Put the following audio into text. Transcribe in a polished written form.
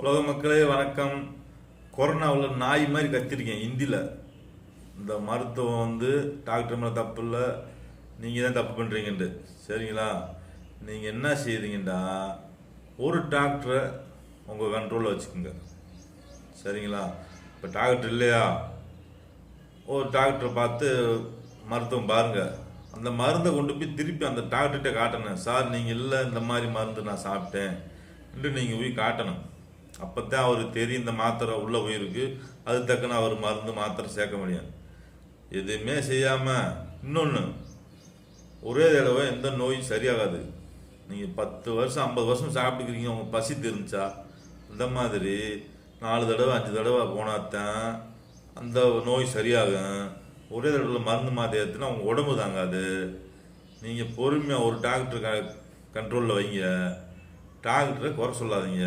உலக மக்களே வணக்கம். கொரோனாவில் நாய் மாதிரி கத்திருக்கேன் ஹிந்தியில். இந்த மருத்துவம் டாக்டர் மேலே தப்பு இல்லை, நீங்கள் தான் தப்பு பண்ணுறீங்கன்ட்டு. சரிங்களா? நீங்கள் என்ன செய்கிறீங்கன்னா, ஒரு டாக்டரை உங்கள் கண்ட்ரோலில் வச்சுக்கோங்க. சரிங்களா? இப்போ டாக்டர் இல்லையா, ஒரு டாக்டரை பார்த்து மருத்துவம் பாருங்கள். அந்த மருந்தை கொண்டு போய் திருப்பி அந்த டாக்டர்கிட்ட காட்டணும். சார் நீங்கள் இல்லை, இந்த மாதிரி மருந்து நான் சாப்பிட்டேன் என்று நீங்கள் போய் காட்டணும். அப்போ தான் அவருக்கு தெரியும் இந்த மாத்திரை உள்ளே போயிருக்கு, அது தக்கன அவர் மருந்து மாத்திரை சேர்க்க முடியும். எதுவுமே செய்யாமல் இன்னொன்று, ஒரே தடவை எந்த நோயும் சரியாகாது. நீங்கள் 10 வருஷம் 50 வருஷம் சாப்பிட்டுக்கிறீங்க, உங்கள் பசி தெரிஞ்சா இந்த மாதிரி 4 தடவை 5 தடவை போனாதான் அந்த நோய் சரியாகும். ஒரே தடவை மருந்து மாத்திரை ஏற்றுனா உங்கள் உடம்பு தாங்காது. நீங்கள் பொறுமையாக ஒரு டாக்டர் கண்ட்ரோலில் வைங்க, டாக்டரை குறை சொல்லாதீங்க.